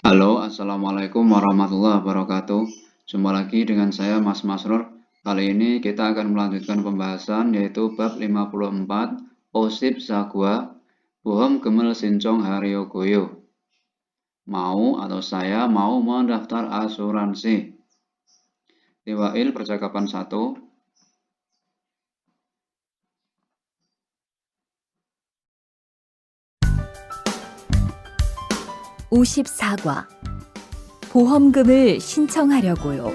Halo, Assalamualaikum warahmatullahi wabarakatuh. Jumpa lagi dengan saya Mas Masrur. Kali ini kita akan melanjutkan pembahasan yaitu bab 54 Osip Sagwa Bohom Gemel Sincong Haryo Goyo. Saya mau mendaftar asuransi. Tiwail percakapan 1. (54과) 보험금을 신청하려고요.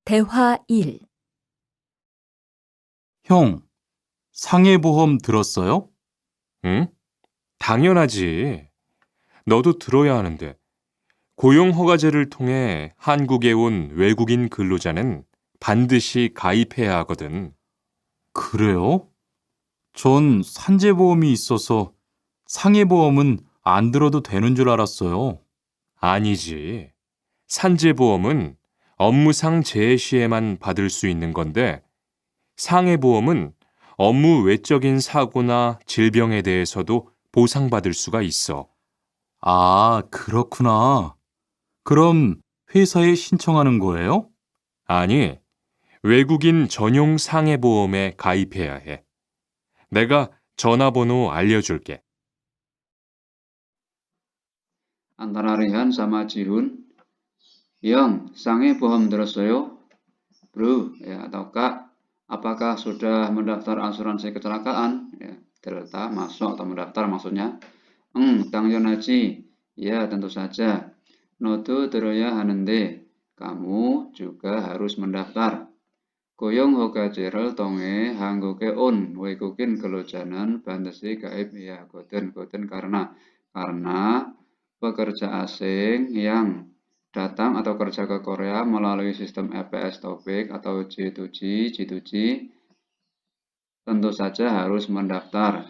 대화 1. 형, 상해보험 들었어요? 응? 당연하지. 너도 들어야 하는데. 고용허가제를 통해 한국에 온 외국인 근로자는 반드시 가입해야 하거든. 그래요? 전 산재보험이 있어서 상해보험은 안 들어도 되는 줄 알았어요. 아니지. 산재보험은 업무상 재해 시에만 받을 수 있는 건데, 상해보험은 업무 외적인 사고나 질병에 대해서도 보상받을 수가 있어. 아, 그렇구나. 그럼 회사에 신청하는 거예요? 아니, 외국인 전용 상해보험에 가입해야 해. 내가 전화번호 알려줄게. Antara Rehan sama Jihun. Yang, sange bohom terus요? Bro, ya atau Kak, apakah sudah mendaftar asuransi kecelakaan? Ya, Delta masuk atau mendaftar maksudnya. 당연 하지. Ya, tentu saja. 너도 들어야 하는데, kamu juga harus mendaftar. 고용허가제를 통해 한국에 온 외국인 근로자는 반드시 가입해야 하거든. karena pekerja asing yang datang atau kerja ke Korea melalui sistem EPS Taufik atau G2G, tentu saja harus mendaftar.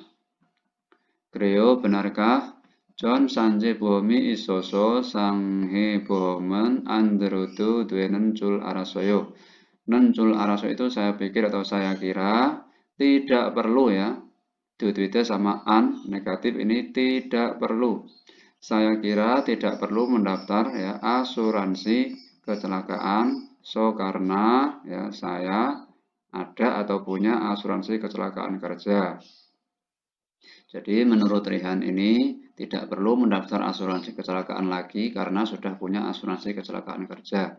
그래요, benarkah? 전 산재보험이 있어서 상해보험은 안 들어도 되는 줄 알았어요. 줄 알아서 itu saya pikir atau saya kira tidak perlu ya. Dua-duanya sama an, negatif ini tidak perlu. Saya kira tidak perlu mendaftar ya asuransi kecelakaan. Karena ya saya ada atau punya asuransi kecelakaan kerja. Jadi menurut Rehan ini tidak perlu mendaftar asuransi kecelakaan lagi karena sudah punya asuransi kecelakaan kerja.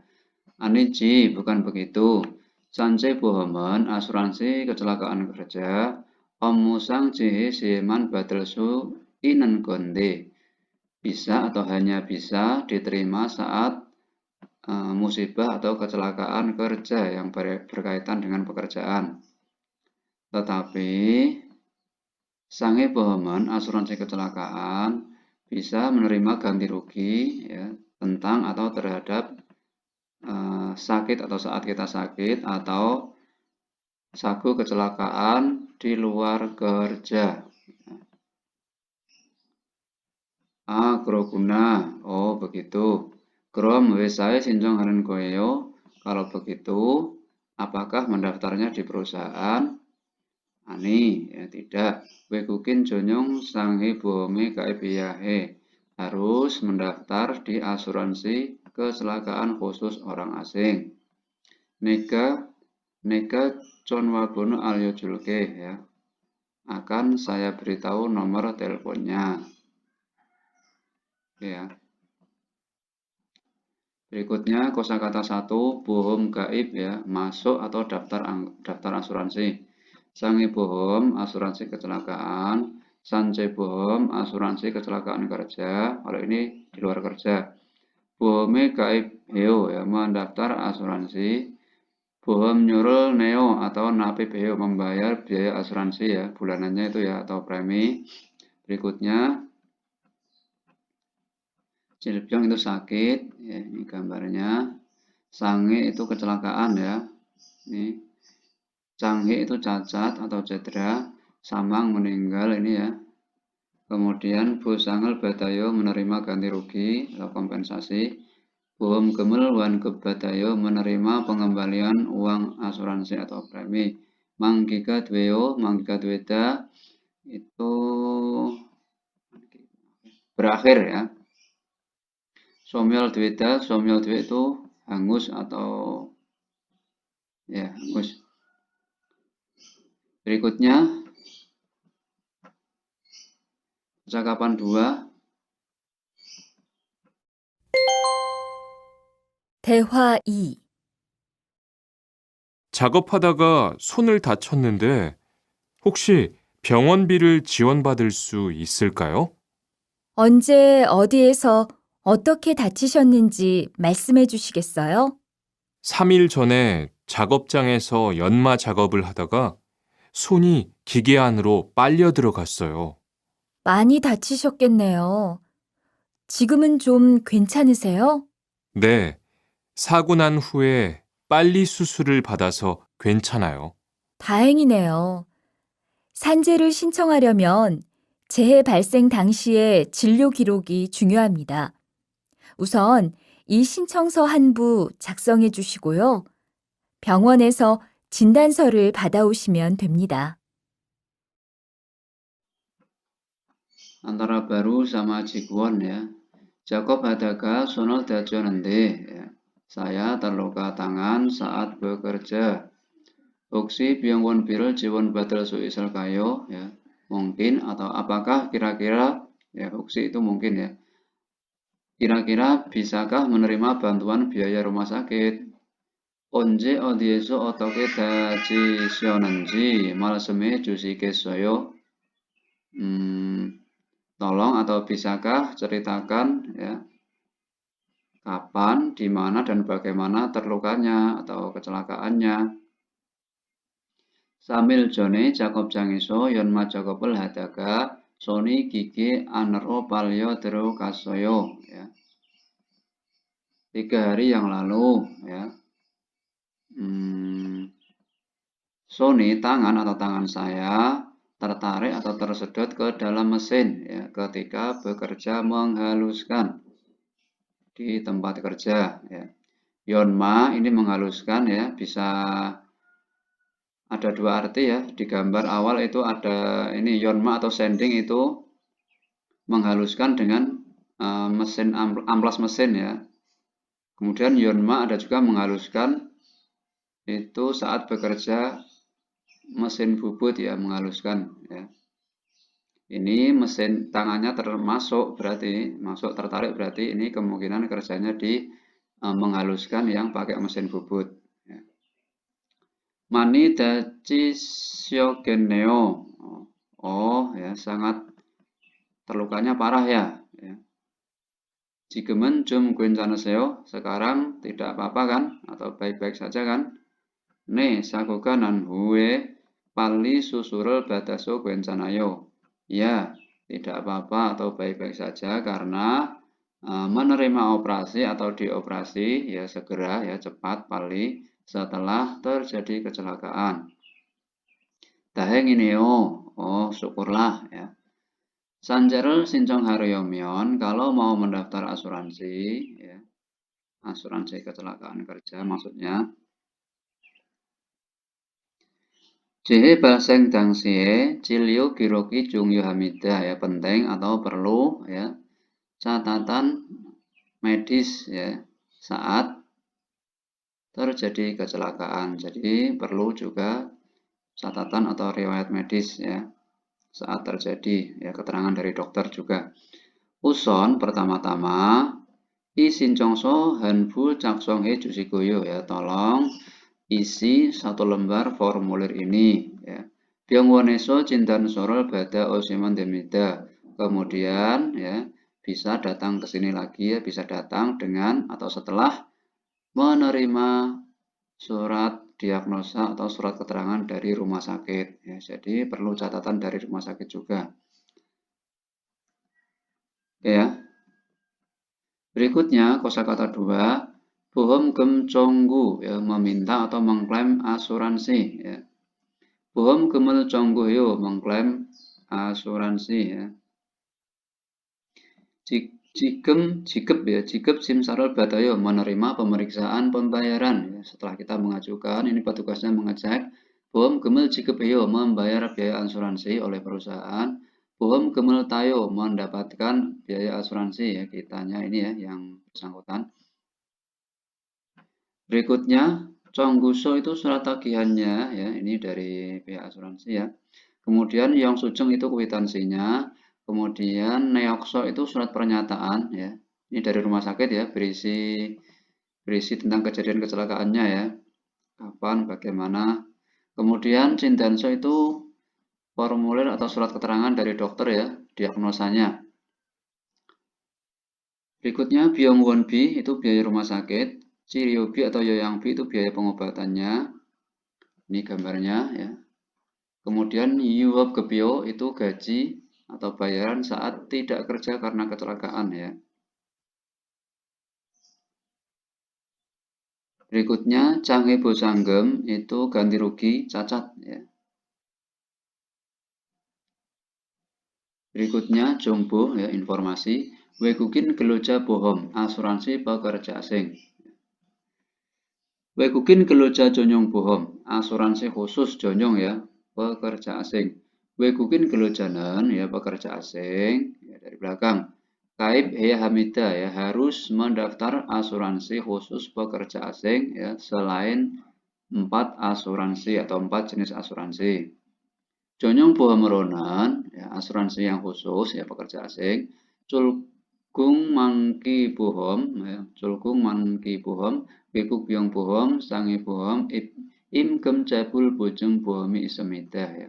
Aniji, bukan begitu. 산재보험은 asuransi kecelakaan kerja 업무상 재해 시에만 받을 수 있는 건데 bisa atau hanya bisa diterima saat musibah atau kecelakaan kerja yang berkaitan dengan pekerjaan. Tetapi 상해보험은 asuransi kecelakaan bisa menerima ganti rugi ya, tentang atau terhadap sakit atau saat kita sakit atau saku kecelakaan di luar kerja. 그렇구나. begitu. 그럼 회사에 신청하는 거예요? Kalau begitu, apakah mendaftarnya di perusahaan? Ani, ya tidak. 외국인 전용 상해보험에 가입해야 해. Harus mendaftar di asuransi kecelakaan khusus orang asing. Neka 전화번호 알려줄게 ya. Akan saya beritahu nomor teleponnya. Ya. Berikutnya kosakata 1 bohom gaib ya, masuk atau daftar asuransi. 상해보험 asuransi kecelakaan, 산재보험 asuransi kecelakaan kerja. Kalau ini di luar kerja. 보험에 가입해요 ya, mendaftar asuransi. 보험료를 내요 atau 납입해요, membayar biaya asuransi ya, bulanannya itu ya atau premi. Berikutnya 질병 itu sakit ya, ini gambarnya. 상해 itu kecelakaan ya. Ini 장해 itu cacat atau cedera, 사망 meninggal ini ya. Kemudian 보상을 받아요 menerima ganti rugi atau kompensasi. 보험금을 완급받아요 menerima pengembalian uang asuransi atau premi. 만기가 돼요, 만기가 되다 itu berakhir ya. Somyol dweda itu hangus atau ya hangus. Berikutnya percakapan 2. 대화 2. 작업하다가 손을 다쳤는데 혹시 병원비를 지원받을 수 있을까요? 언제 어디에서 어떻게 다치셨는지 말씀해 주시겠어요? 3일 전에 작업장에서 연마 작업을 하다가 손이 기계 안으로 빨려 들어갔어요. 많이 다치셨겠네요. 지금은 좀 괜찮으세요? 네, 사고 난 후에 빨리 수술을 받아서 괜찮아요. 다행이네요. 산재를 신청하려면 재해 발생 당시의 진료 기록이 중요합니다. 우선 이 신청서 한 부 작성해 주시고요. 병원에서 진단서를 받아오시면 됩니다. Antara baru sama Jigwon ya. Jacob Hadaka sonol dajonende ya. Saya terluka tangan saat bekerja. Uksi Byongwon Birul Jiwon Badal Suisel Kayo ya. Mungkin atau apakah kira-kira ya uksi itu mungkin ya. Kira-kira bisakah menerima bantuan biaya rumah sakit? 언제 어디에서 어떻게 다치셨는지 말씀해 주시겠어요? Tolong atau bisakah ceritakan ya kapan, di mana dan bagaimana terlukanya atau kecelakaannya. Samil jone 작업장에서 연마 작업을 하다가 손이 기계 안으로 빨려 들어갔어요. Ya. 3 hari yang lalu ya. Sony tangan atau tangan saya tertarik atau tersedot ke dalam mesin ya, ketika bekerja menghaluskan di tempat kerja ya. Yonma ini menghaluskan ya, bisa ada 2 arti ya. Di gambar awal itu ada ini yonma atau sanding itu menghaluskan dengan mesin amplas mesin ya. Kemudian yonma ada juga menghaluskan itu saat bekerja mesin bubut ya, menghaluskan ya. Ini mesin tangannya termasuk berarti masuk tertarik berarti ini kemungkinan kerjanya di menghaluskan yang pakai mesin bubut ya. Mani dachisiogeneo. Oh ya, sangat terlukanya parah ya. Jigemen 좀 괜찮으세요? Sekarang tidak apa-apa kan atau baik-baik saja kan? 네, 사고가 난 후에 빨리 수술을 받아서 괜찮아요. Ya, tidak apa-apa atau baik-baik saja karena menerima operasi atau dioperasi ya segera ya cepat 빨리 setelah terjadi kecelakaan. 다행이네요. Oh, syukurlah ya. 산재를 신청하려면 kalau mau mendaftar asuransi ya. Asuransi kecelakaan kerja maksudnya. 재해 발생 당시에 진료 기록이 중요합니다. Ya, penting atau perlu ya catatan medis ya saat terjadi kecelakaan. Jadi perlu juga catatan atau riwayat medis ya saat terjadi ya, keterangan dari dokter juga. Uson pertama-tama 이 신청서 한부 작성해 주시고요 ya, tolong isi 1 lembar formulir ini ya. 병원에서 진단서를 받아오시면 됩니다. Kemudian ya bisa datang ke sini lagi ya, bisa datang dengan atau setelah menerima surat diagnosa atau surat keterangan dari rumah sakit ya. Jadi perlu catatan dari rumah sakit juga. Ya. Berikutnya kosakata 2. 보험금 청구 ya, meminta atau mengklaim asuransi ya. 보험금을 청구해요, mengklaim asuransi ya. Jikep simsaral badayo, menerima pemeriksaan pembayaran ya. Setelah kita mengajukan ini petugasnya mengecek Bohom gemel jikepeyo membayar biaya asuransi oleh perusahaan. Bohom gemel tayo mendapatkan biaya asuransi ya, kitanya ini ya yang bersangkutan. Berikutnya Congguso itu surat tagihannya ya, ini dari pihak asuransi ya. Kemudian Yong Sujeng itu kwitansinya. Kemudian Neokso itu surat pernyataan ya. Ini dari rumah sakit ya, berisi tentang kejadian kecelakaannya ya. Kapan, bagaimana. Kemudian Cindanso itu formulir atau surat keterangan dari dokter ya, diagnosanya. Berikutnya Byung Won Bi itu biaya rumah sakit. Ciryo Bi atau Yoyang Bi itu biaya pengobatannya. Ini gambarnya ya. Kemudian Yuhop Gebyo itu gaji atau bayaran saat tidak kerja karena kecelakaan ya. Berikutnya Changhe Bosanggem itu ganti rugi cacat ya. Berikutnya Jongbo ya, informasi Wekukin Geloja Bohom asuransi pekerja asing. Wekukin Geloja Jonyong Bohom asuransi khusus Jonyong ya, pekerja asing. Wekukin Gelojanan ya, pekerja asing ya, dari belakang. Kaib Heya Hamida ya, harus mendaftar asuransi khusus pekerja asing ya, selain 4 asuransi atau 4 jenis asuransi. Jonyong Bohom Ronan ya, asuransi yang khusus ya, pekerja asing. Culgung Mangki Bohom ya, Culgung Mangki Bohom, Wekuk Byong Bohom, Sangi Bohom, Im Gem Cabul Bojong Bohomi Isemida ya.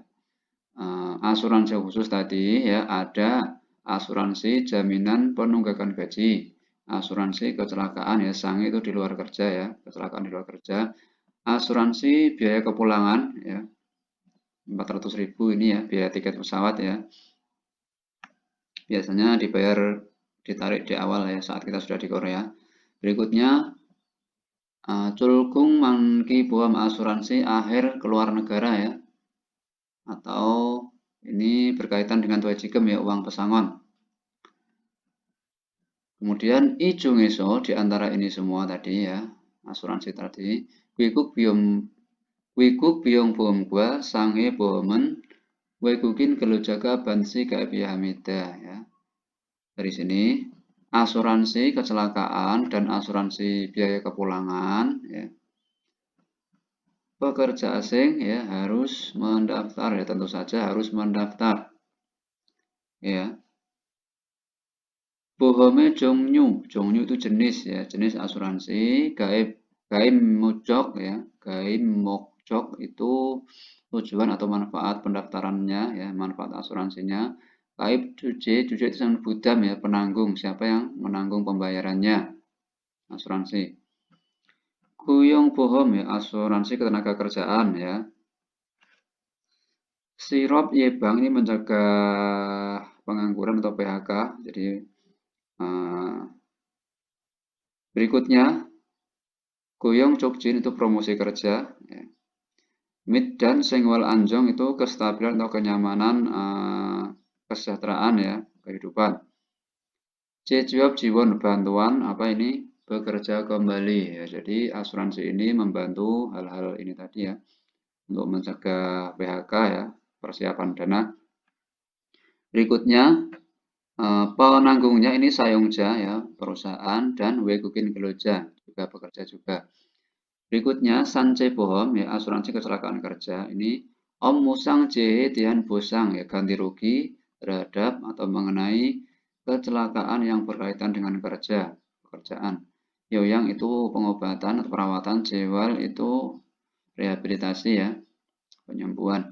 Asuransi khusus tadi ya, ada asuransi jaminan penunggakan gaji, asuransi kecelakaan ya, sangi itu di luar kerja ya, kecelakaan di luar kerja, asuransi biaya kepulangan ya, 400.000 ini ya, biaya tiket pesawat ya, biasanya ditarik di awal ya, saat kita sudah di Korea. Berikutnya Culgung Mangki Bohom asuransi akhir keluar negara ya, atau ini berkaitan dengan Tuajigem ya, uang pesangon. Kemudian Ijungeso di antara ini semua tadi ya, asuransi tadi. Wikuk Byong Bohom Gua Sanghe Bohomen Wekukin Gelojaga Bansi Hamida ya. Dari sini asuransi kecelakaan dan asuransi biaya kepulangan ya. Pekerja asing ya harus mendaftar ya, tentu saja harus mendaftar ya. Bohome Jongnu itu jenis ya, jenis asuransi. Gaim Mojok ya, Gaim Mokjok itu tujuan atau manfaat pendaftarannya ya, manfaat asuransinya. Kaib Juje itu sama Budam ya, penanggung, siapa yang menanggung pembayarannya, asuransi. Kuyong Bohom ya, asuransi ketenaga kerjaan ya. Sirop Yebang ini mencegah pengangguran atau PHK. Jadi berikutnya Kuyong Chokjin itu promosi kerja ya. Mid dan Sengwal Anjong itu kestabilan atau kenyamanan kesejahteraan ya, kehidupan. Jejuab Jiwon bantuan apa ini, bekerja kembali ya. Jadi asuransi ini membantu hal-hal ini tadi ya, untuk mencegah PHK ya, persiapan dana. Berikutnya penanggungnya ini Sayongja ya, perusahaan, dan Wekukin Geloja juga bekerja juga. Berikutnya Sanche Bohom ya, asuransi kecelakaan kerja. Ini Om Musang Jehe Tian Bosang ya, ganti rugi terhadap atau mengenai kecelakaan yang berkaitan dengan pekerjaan. Yoyang itu pengobatan atau perawatan, Jewal itu rehabilitasi ya, penyembuhan.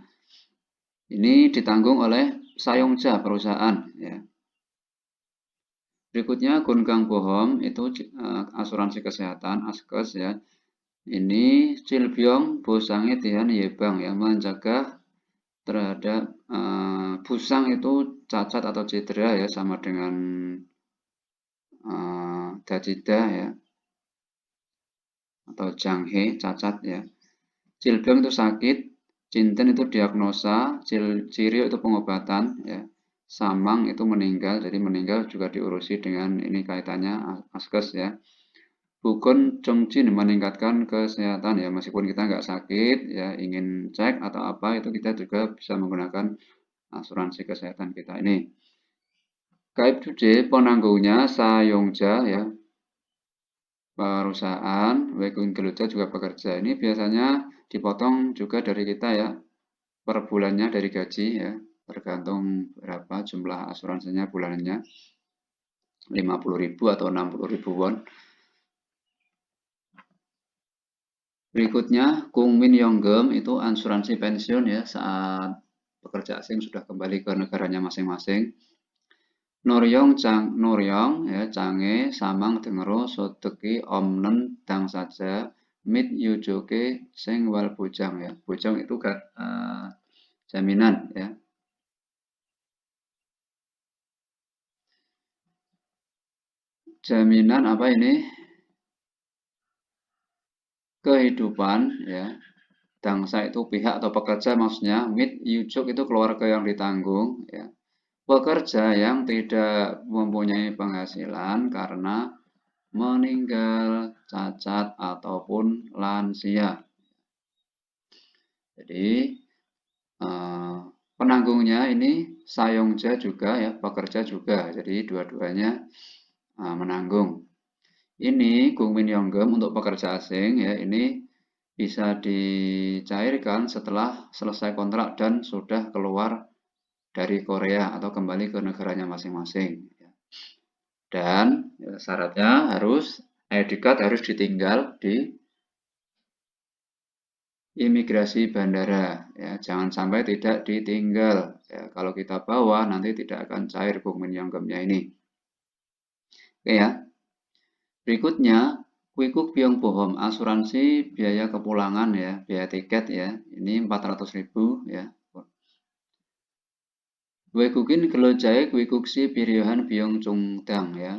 Ini ditanggung oleh Sayongja perusahaan ya. Berikutnya Gungang Bohom itu asuransi kesehatan, Askes ya. Ini Cilbyong Bosange Tian Yebang yang mencegah terhadap busang itu cacat atau cedera ya, sama dengan dajida ya, atau janghe cacat ya. Cilbyong itu sakit, Cinten itu diagnosa, Cirio itu pengobatan ya. Samang itu meninggal, jadi meninggal juga diurusi dengan ini kaitannya Askes ya. Bukun Chongqing meningkatkan kesehatan ya, meskipun kita nggak sakit ya, ingin cek atau apa itu kita juga bisa menggunakan asuransi kesehatan kita ini. Kaip Juje penanggungnya Sayongja ya, perusahaan, Wekun Geluja juga pekerja. Ini biasanya dipotong juga dari kita ya, per bulannya dari gaji ya, tergantung berapa jumlah asuransinya bulanannya, 50.000 atau 60.000 won. Berikutnya, Kung Min Yonggem itu asuransi pensiun ya saat pekerja asing sudah kembali ke negaranya masing-masing. Noryong ya Change Samang Dengero Soteki Omnen Dang saja Mit Yujoke Sing Wal Bujang ya. Bujang itu jaminan ya. Jaminan apa ini? Kehidupan ya. Dangsa itu pihak atau pekerja maksudnya. Mit Yujuk itu keluarga yang ditanggung ya. Pekerja yang tidak mempunyai penghasilan karena meninggal, cacat, ataupun lansia. Jadi penanggungnya ini Sayongja juga ya, pekerja juga. Jadi dua-duanya menanggung. Ini Kung Min Yonggem untuk pekerja asing ya, ini bisa dicairkan setelah selesai kontrak dan sudah keluar dari Korea atau kembali ke negaranya masing-masing. Dan syaratnya harus ID card harus ditinggal di imigrasi bandara ya, jangan sampai tidak ditinggal ya, kalau kita bawa nanti tidak akan cair Kung Min Yonggemnya ini. Oke ya. Berikutnya Kwikuk Byong Bohom, asuransi biaya kepulangan ya, biaya tiket ya, ini 400.000 ya. Wekukin Gelojae Kwikuksi Piryohan Byong Chungdang ya,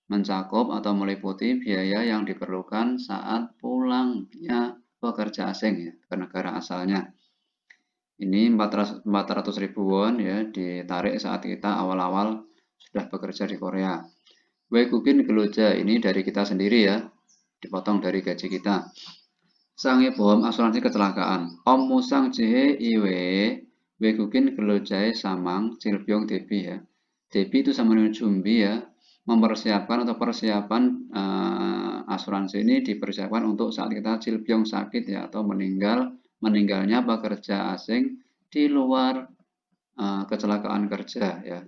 mencakup atau meliputi biaya yang diperlukan saat pulangnya pekerja asing ya, ke negara asalnya. Ini 400.000 won ya, ditarik saat kita awal-awal sudah bekerja di Korea. Wekukin Geloja ini dari kita sendiri ya, dipotong dari gaji kita. Sange bohom asuransi kecelakaan. Om Musang Jehe Iwe Wekukin Gelojae Samang Cilbyong Debi ya. Debi itu sama dengan Jumbi ya, mempersiapkan atau persiapan asuransi ini dipersiapkan untuk saat kita Cilbyong sakit ya, atau meninggalnya pekerja asing di luar kecelakaan kerja ya.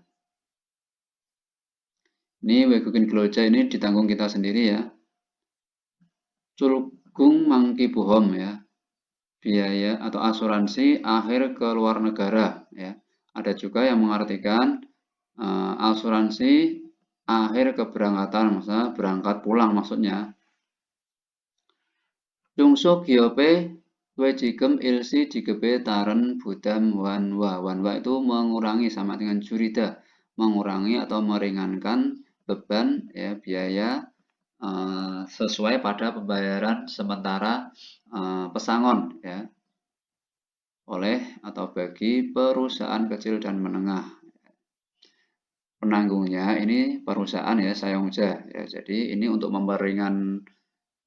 Ini Wekukin Geloja ini ditanggung kita sendiri ya. Culgung Mangki Bohom ya, biaya atau asuransi akhir ke luar negara ya. Ada juga yang mengartikan asuransi akhir keberangkatan, maksudnya berangkat pulang maksudnya. Dungso Gyope Wejigem Ilsi Jigebe Taren Budam Wanwa. Wanwa itu mengurangi sama dengan jurida, mengurangi atau meringankan beban ya, biaya sesuai pada pembayaran sementara pesangon ya, oleh atau bagi perusahaan kecil dan menengah. Penanggungnya ini perusahaan ya, Sayongja ya. Jadi ini untuk memperingan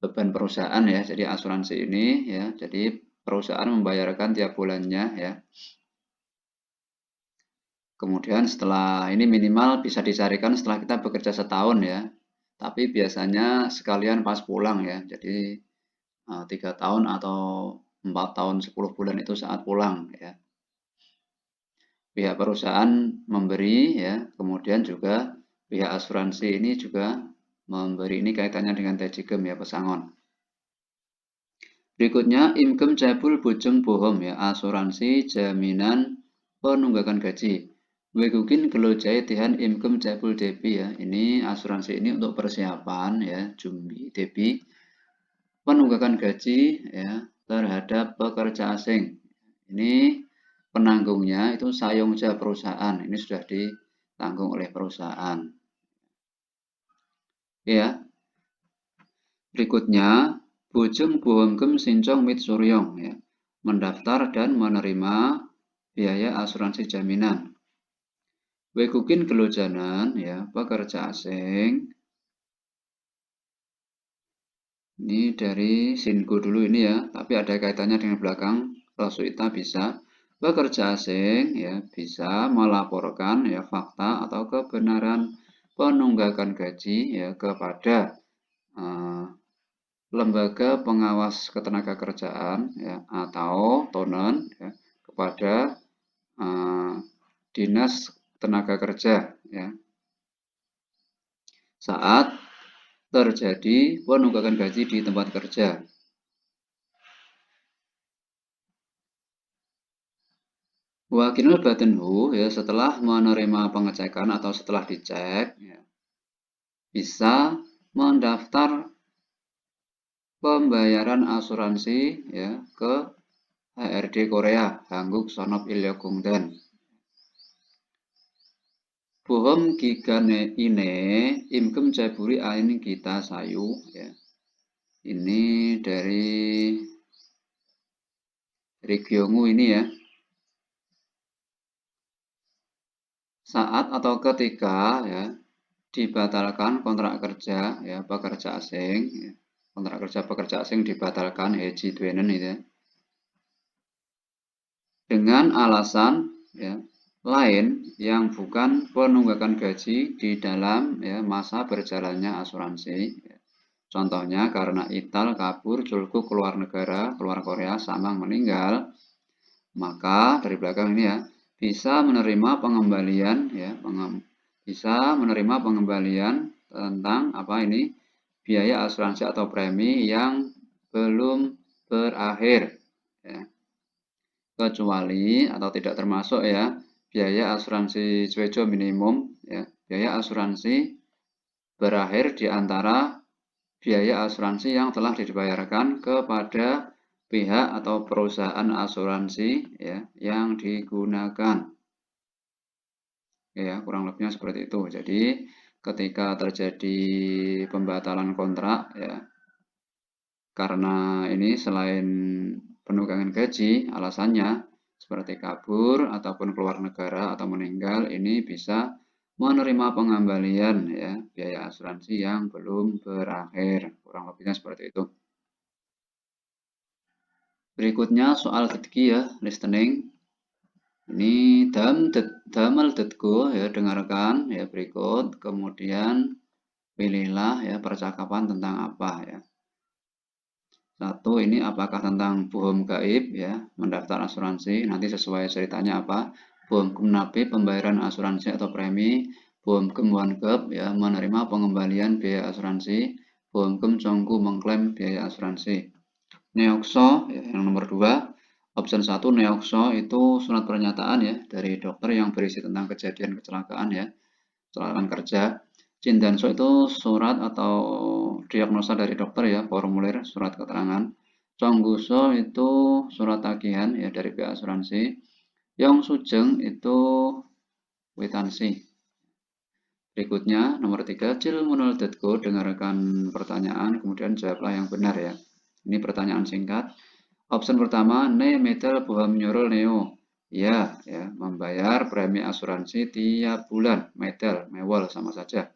beban perusahaan ya. Jadi asuransi ini ya, jadi perusahaan membayarkan tiap bulannya ya. Kemudian setelah ini minimal bisa dicarikan setelah kita bekerja setahun ya. Tapi biasanya sekalian pas pulang ya. Jadi 3 tahun atau 4 tahun 10 bulan itu saat pulang ya. Pihak perusahaan memberi ya, kemudian juga pihak asuransi ini juga memberi, ini kaitannya dengan Tejigem ya, pesangon. Berikutnya Imgem Jabul Bojeng Bohom ya, asuransi jaminan penunggakan gaji. Wekukin Gelojae Tihan Imgem Jabul Debi ya, ini asuransi ini untuk persiapan ya, Jumbi Debi penunggakan gaji ya terhadap pekerja asing. Ini penanggungnya itu Sayongja perusahaan, ini sudah ditanggung oleh perusahaan. Ya. Berikutnya Bojeng Bohomgem Sincong Mitsuryong ya, mendaftar dan menerima biaya asuransi jaminan. Wekukin Gelojanan ya, pekerja asing Ini dari Sinku dulu ini ya, tapi ada kaitannya dengan belakang. Rasuita bisa. Pekerja asing ya bisa melaporkan ya fakta atau kebenaran penunggakan gaji ya kepada lembaga pengawas ketenagakerjaan ya atau tonen ya, kepada dinas tenaga kerja ya saat terjadi penunggakan gaji di tempat kerja. Wakil Batenhu ya setelah menerima pengecekan atau setelah dicek ya, bisa mendaftar pembayaran asuransi ya ke HRD Korea, Hanguk Sonop Ilyokungdan. Bohom gigane ine imkem ceburi ain kita sayu ya. Ini dari Gyeonggu ini ya. Saat atau ketika ya dibatalkan kontrak kerja ya pekerja asing ya. Kontrak kerja pekerja asing dibatalkan heji duenen itu ya. Dengan alasan ya lain yang bukan penunggakan gaji di dalam ya masa berjalannya asuransi ya. Contohnya karena ital kabur julku keluar negara, keluar Korea, Samang meninggal, maka dari belakang ini ya bisa menerima pengembalian ya, bisa menerima pengembalian tentang apa ini biaya asuransi atau premi yang belum berakhir ya. Kecuali atau tidak termasuk ya biaya asuransi cuejo minimum ya, biaya asuransi berakhir di antara biaya asuransi yang telah dibayarkan kepada pihak atau perusahaan asuransi ya yang digunakan. Ya, kurang lebihnya seperti itu. Jadi, ketika terjadi pembatalan kontrak ya karena ini selain penunggangan gaji, alasannya seperti kabur ataupun keluar negara atau meninggal, ini bisa menerima pengembalian ya biaya asuransi yang belum berakhir. Kurang lebihnya seperti itu. Berikutnya soal ketiga ya, listening. Ini damel detku ya, dengarkan ya berikut, kemudian pilihlah ya percakapan tentang apa ya. Satu, ini apakah tentang bohong gaib ya, mendaftar asuransi, nanti sesuai ceritanya apa. Bohong kumnapi, pembayaran asuransi atau premi. Bohong kemwankep ya, menerima pengembalian biaya asuransi. Bohong kem congku mengklaim biaya asuransi. Neokso ya, yang nomor 2. Option 1 neokso itu surat pernyataan ya dari dokter yang berisi tentang kejadian kecelakaan ya, kecelakaan kerja. Cindanso itu surat atau diagnosa dari dokter ya, formulir surat keterangan. Congguso itu surat tagihan ya dari pihak asuransi. Yongsujeng itu kwitansi. Berikutnya nomor 3, Cilmunul Detko, dengarkan pertanyaan kemudian jawablah yang benar ya. Ini pertanyaan singkat. Option pertama, ne metal boham nyorol neo. Ya, membayar premi asuransi tiap bulan. Metal, mewol sama saja.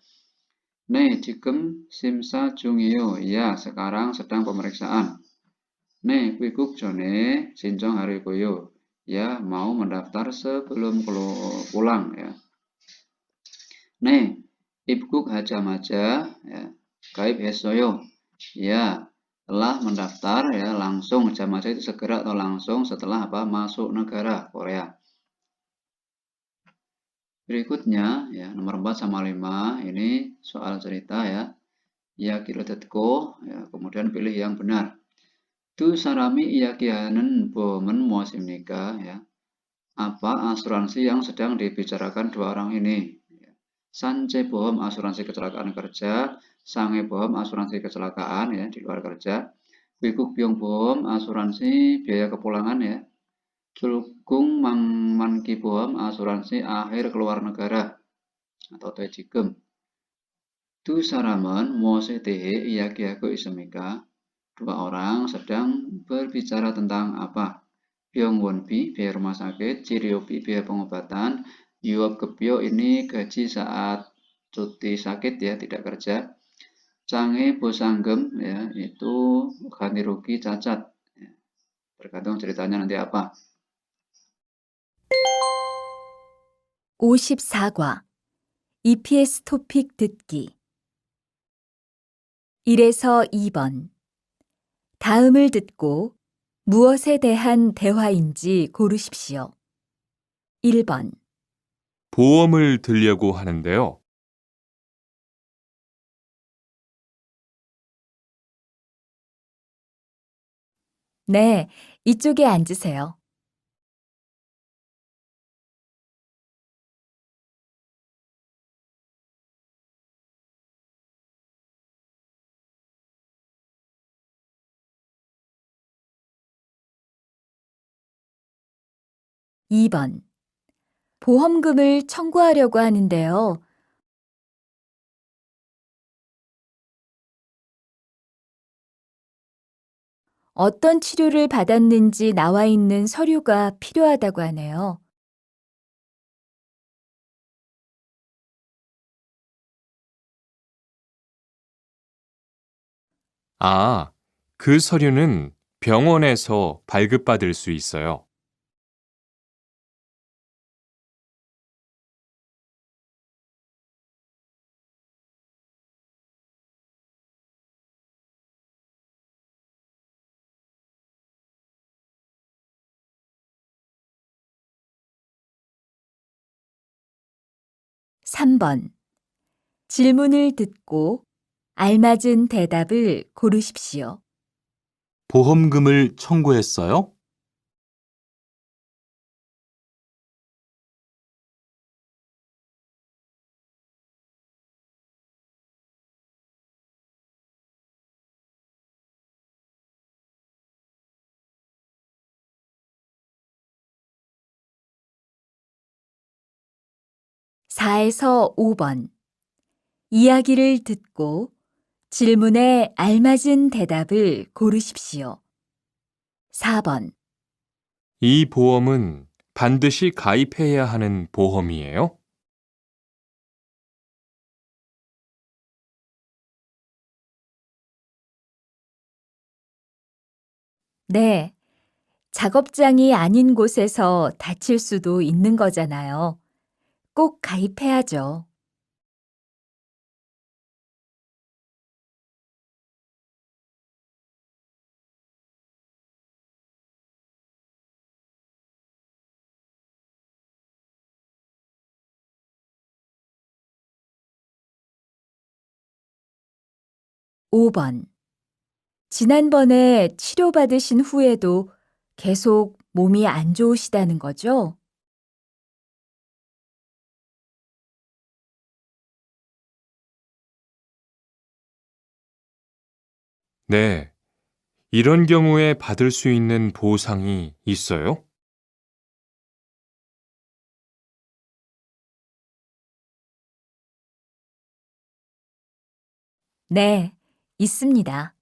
Ne jikem simsa jungio. Ya, sekarang sedang pemeriksaan. Ne kuikuk jone sinjong hari koyo. Ya, mau mendaftar sebelum pulang ya. Ne ibkuk hajamaja ya. Gaib hesoyo. Ya, telah mendaftar ya langsung jamaja itu segera atau langsung setelah apa masuk negara Korea. Berikutnya ya nomor 4 sama 5 ini soal cerita ya. Ya kilotetko ya kemudian pilih yang benar. Tu sarami iyakihanen bomen muasim nikah ya. Apa asuransi yang sedang dibicarakan dua orang ini? Sance bohom asuransi kecelakaan kerja, sange bohom asuransi kecelakaan ya di luar kerja. Wikuk biong bohom asuransi biaya kepulangan ya. Julkung mangmanki bohom asuransi akhir keluar negara atau tejikem. Tu saraman mose tehe iyakiaku isemika. Dua orang sedang berbicara tentang apa? Byong wonbi biaya rumah sakit, ciriopi biaya pengobatan, yuop kepyo ini gaji saat cuti sakit ya tidak kerja. Cange bosanggem ya itu ganti rugi cacat. Ya, tergantung ceritanya nanti apa. 54과 EPS 토픽 듣기 1에서 2번 다음을 듣고 무엇에 대한 대화인지 고르십시오. 1번 보험을 들려고 하는데요. 네, 이쪽에 앉으세요. 2번 보험금을 청구하려고 하는데요. 어떤 치료를 받았는지 나와 있는 서류가 필요하다고 하네요. 아, 그 서류는 병원에서 발급받을 수 있어요. (3번) 질문을 듣고 알맞은 대답을 고르십시오. 보험금을 청구했어요? (4에서 5번) 이야기를 듣고 질문에 알맞은 대답을 고르십시오. 4번 이 보험은 반드시 가입해야 하는 보험이에요? 네, 작업장이 아닌 곳에서 다칠 수도 있는 거잖아요. 꼭 가입해야죠. 5번 지난번에 치료받으신 후에도 계속 몸이 안 좋으시다는 거죠? 네. 이런 경우에 받을 수 있는 보상이 있어요? 네, 있습니다.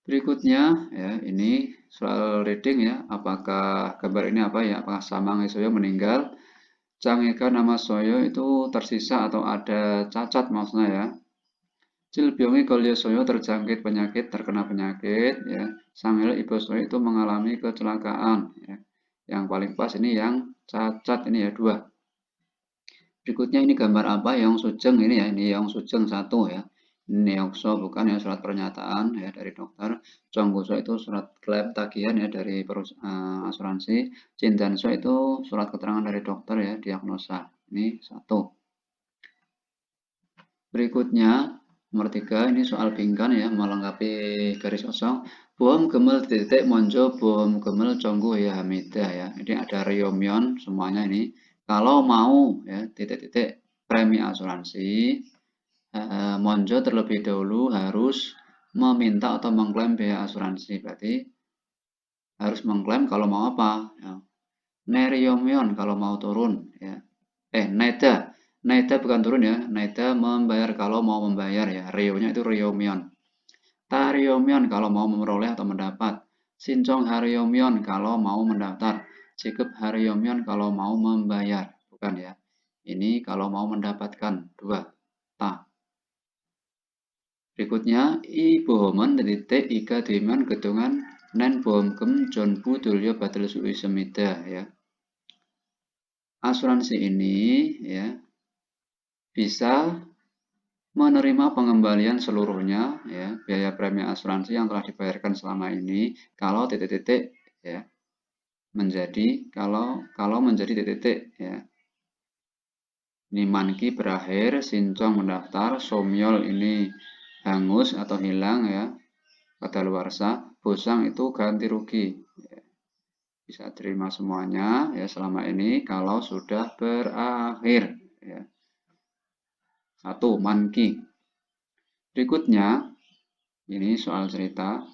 Berikutnya ya ini soal reading ya. Apakah gambar ini apa ya? Apakah Samang Soyo meninggal? Cangeka nama Soyo itu tersisa atau ada cacat maksudnya ya. Cilbyongi Kolye Soyo terjangkit penyakit, terkena penyakit ya. Sangil Ibu Soyo itu mengalami kecelakaan ya. Yang paling pas ini yang cacat ini ya 2. Berikutnya ini gambar apa? Yong Sujeng ini ya. Ini Yong Sujeng 1 ya. Neokso bukan ya surat pernyataan ya dari dokter. Jonggoso itu surat klaim tagihan ya dari asuransi. Cindanso itu surat keterangan dari dokter ya diagnosa. Ini 1. Berikutnya nomor 3 ini soal pingkan ya melengkapi garis kosong. Bom gemel titik monjo bom gemel conggu ya hamida ya. Ini ada reomyon semuanya ini. Kalau mau ya titik-titik premi asuransi Monjo terlebih dahulu harus meminta atau mengklaim biaya asuransi. Berarti harus mengklaim kalau mau apa? Ya. Neriomion kalau mau turun. Ya. Neda Naida bukan turun ya. Naida membayar kalau mau membayar ya. Ryo-nya itu ryomyeon. Taryomyeon kalau mau memperoleh atau mendapat. Sinchong haryomyeon kalau mau mendaftar. Jikup haryomyeon kalau mau membayar. Bukan ya. Ini kalau mau mendapatkan. Dua. Ta. Berikutnya, I bohomon titik ika diman gedungan nen bohomkem jonbu dulyo badal sui semida ya. Asuransi ini ya bisa menerima pengembalian seluruhnya ya biaya premi asuransi yang telah dibayarkan selama ini kalau titik-titik ya menjadi kalau menjadi titik-titik ya. Ini manki berakhir, sincong mendaftar, somyol ini hangus atau hilang ya, kadaluarsa, bosang itu ganti rugi. Ya. Bisa terima semuanya ya selama ini kalau sudah berakhir ya. 1. Manki. Berikutnya ini soal cerita.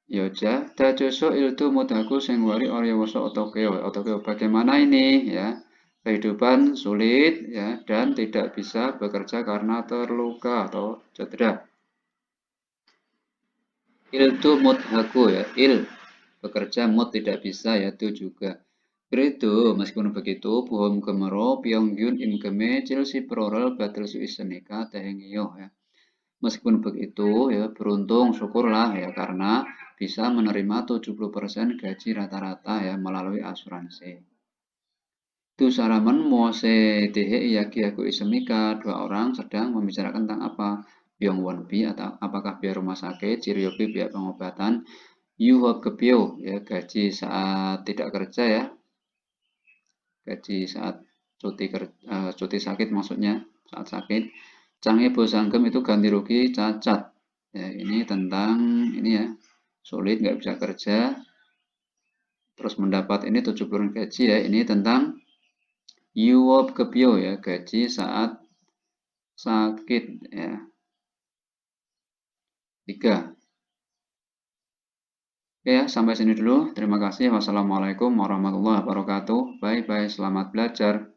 Yoja, dajoso iltu mudaku sing wari oryawoso otokeo. Otokeo bagaimana ini ya? Kehidupan sulit ya dan tidak bisa bekerja karena terluka atau cedera. Iltu mudhaku ya, bekerja, mud tidak bisa ya itu juga. Itu meskipun begitu, buhom gemero Pyongyun ingkeme Chelsea prorel battle suisenika tehengio ya. Meskipun begitu ya beruntung syukurlah ya karena bisa menerima 70% gaji rata-rata ya melalui asuransi. Tu Saraman Mose Dehe Iyaki Aku Isemika, dua orang sedang membicarakan tentang apa? Byung Wonbi atau apakah biaya rumah sakit, Jiryobi biaya pengobatan, Yuho Kepyo ya gaji saat tidak kerja ya, gaji saat cuti sakit maksudnya saat sakit. Canggih Bosanggem itu ganti rugi cacat. Ya, ini tentang ini ya sulit nggak bisa kerja terus mendapat ini 70 gaji ya ini tentang Yuop Kepyo ya gaji saat sakit ya. 3. Oke ya sampai sini dulu terima kasih wassalamualaikum warahmatullahi wabarakatuh bye bye selamat belajar.